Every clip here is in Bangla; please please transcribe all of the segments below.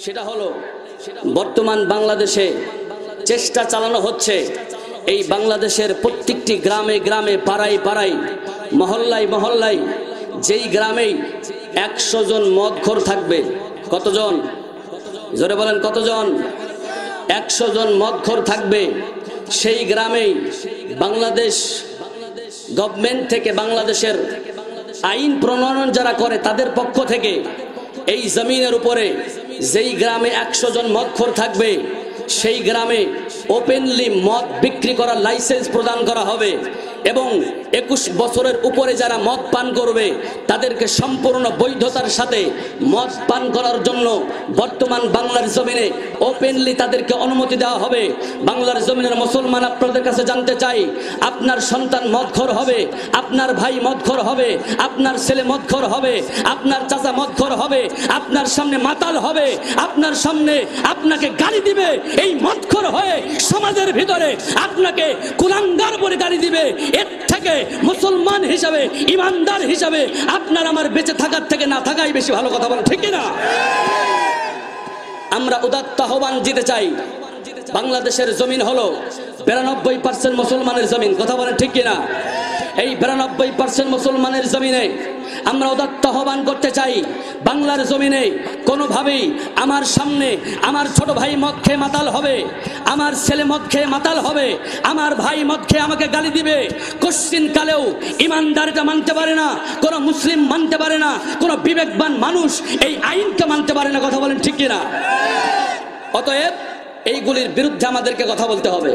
সেটা হলো বর্তমান বাংলাদেশে চেষ্টা চালানো হচ্ছে এই বাংলাদেশের প্রত্যেকটি গ্রামে গ্রামে পাড়ায় পাড়ায় মহল্লায় মহল্লায় যেই গ্রামেই 100 জন মদখোর থাকবে। কতজন? জোরে বলেন কতজন? 100 জন মদখোর থাকবে সেই গ্রামেই বাংলাদেশ গভর্নমেন্ট থেকে বাংলাদেশের আইন প্রণয়ন যারা করে তাদের পক্ষ থেকে এই জমিনের উপরে যেই গ্রামে 100 জন মদখোর থাকবে সেই গ্রামে ওপেনলি মদ বিক্রি করার লাইসেন্স প্রদান করা হবে এবং 21 বছরের উপরে যারা মদ পান করবে তাদেরকে সম্পূর্ণ বৈধতার সাথে মদ পান করার জন্য বর্তমান বাংলার জমিনে ওপেনলি তাদেরকে অনুমতি দেওয়া হবে। বাংলার জমিনের মুসলমান আপনাদের কাছে জানতে চাই, আপনার সন্তান মদখোর হবে, আপনার ভাই মদখোর হবে, আপনার ছেলে মদখোর হবে, আপনার চাচা মদখোর হবে, আপনার সামনে মাতাল হবে, আপনার সামনে আপনাকে গালি দিবে, এই মদখোর হয়ে সমাজের ভিতরে আপনাকে কুলাঙ্গার বলে গালি দিবে। এর থেকে মুসলমান হিসাবে ইমানদার হিসাবে আপনার আমার বেঁচে থাকার থেকে না থাকাই বেশি ভালো। কথা বলেন ঠিক না? আমরা উদাত্ত আহ্বান দিতে চাই, বাংলাদেশের জমিন হলো 92% মুসলমানের জমিন। কথা বলেন ঠিক কিনা? এই 92% মুসলমানের জমিনে আমরা উদাত্ত আহ্বান করতে চাই, বাংলার জমিনে কোনোভাবেই আমার সামনে আমার ছোট ভাই মদ খেয়ে মাতাল হবে, আমার ছেলে মদ খেয়ে মাতাল হবে, আমার ভাই মদ খেয়ে আমাকে গালি দিবে, কোশ্চিন কালেও ইমানদারিটা মানতে পারে না, কোনো মুসলিম মানতে পারে না, কোনো বিবেকবান মানুষ এই আইনকে মানতে পারে না। কথা বলেন ঠিক কিনা? অতএব এইগুলির বিরুদ্ধে আমাদেরকে কথা বলতে হবে।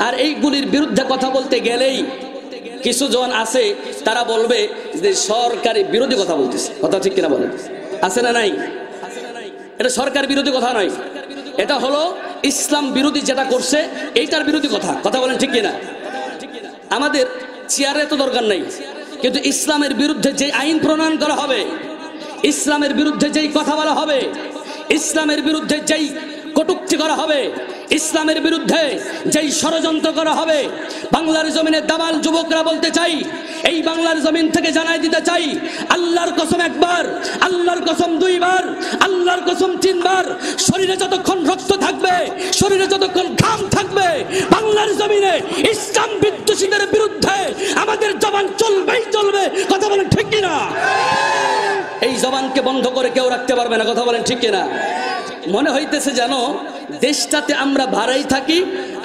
আর এইগুলির বিরুদ্ধে কথা বলতে গেলেই কিছু জন আছে তারা বলবে যে সরকারি বিরোধী কথা বলতেছে। কথা ঠিক কিনা বলেন? আছে না নাই? এটা সরকার বিরোধী কথা নয়, এটা হলো ইসলাম বিরোধী যেটা করছে এইটার বিরোধী কথা। কথা বলেন ঠিক কিনা? আমাদের চেয়ারে তো দরকার নাই, কিন্তু ইসলামের বিরুদ্ধে যে আইন প্রণয়ন করা হবে, ইসলামের বিরুদ্ধে যেই কথা বলা হবে, ইসলামের বিরুদ্ধে যেই কটূক্তি করা হবে, ইসলামের বিরুদ্ধে যেই ষড়যন্ত্র করা হবে, বাংলার জমিনে দামাল যুবকরা বলতে চাই, এই বাংলার জমিন থেকে জানাই দিতে চাই, আল্লাহর কসম একবার, আল্লাহর কসম দুইবার, আল্লাহর কসম তিনবার, শরীরে যতক্ষণ রক্ত থাকবে, শরীরে যতক্ষণ ঘাম থাকবে, বাংলার জমিনে ইসলাম বিদ্বেষীদের বিরুদ্ধে আমাদের জবান চলবেই চলবে। কথা বলেন ঠিক কিনা? এই জবানকে বন্ধ করে কেউ রাখতে পারবে না। কথা বলেন ঠিক কিনা? মনে হইতেছে যেন দেশটাতে আমরা ভাড়াই থাকি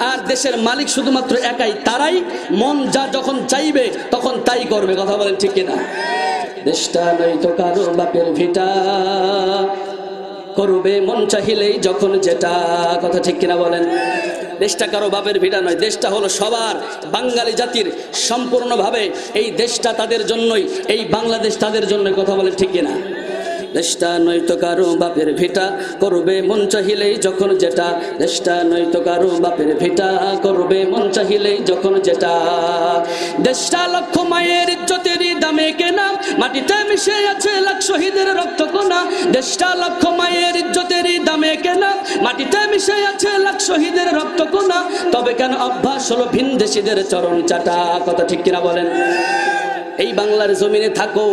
আর দেশের মালিক শুধুমাত্র একাই, তারাই মন যা যখন চাইবে তখন তাই করবে। কথা বলেন ঠিক কিনা? দেশটা নয়তো কারো বাপের ভিটা, করবে মন চাহিলেই যখন যেটা। কথা ঠিক কিনা বলেন? দেশটা কারো বাপের ভিটা নয়, দেশটা হলো সবার, বাঙালি জাতির সম্পূর্ণভাবে এই দেশটা তাদের জন্যই, এই বাংলাদেশ তাদের জন্যই। কথা বলেন ঠিক কিনা? দেশটা নয়তো কারো বাপের ভিটা, করবে মন চাহিলেই যখন যেটা। দেশটা নয়তো কারো বাপের ভিটা, করবে মন চাহিলেই যখন যেটা। দেশটা লক্ষ মায়ের ইজ্জতেরই দামে কেনা, মাটিতে মিশে আছে লাখ শহীদের রক্ত কোনা। দেশটা লক্ষ মায়ের ইজ্জতেরই দামে কেনা, মাটিতে মিশে আছে লাখ শহীদের রক্ত কোনা। তবে কেন অভ্যাস হলো ভিনদেশীদের চরণ চাটা। কথা ঠিক কিনা বলেন? এই বাংলার জমিনে থাকো,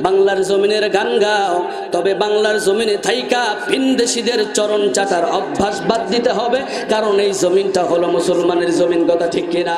বাংলার জমিনের গান গাও, তবে বাংলার জমিনে থাইকা ভিনদেশীদের চরণ চাটার অভ্যাস বাদ দিতে হবে, কারণ এই জমিনটা হলো মুসলমানের জমিন। কথা ঠিক কিনা?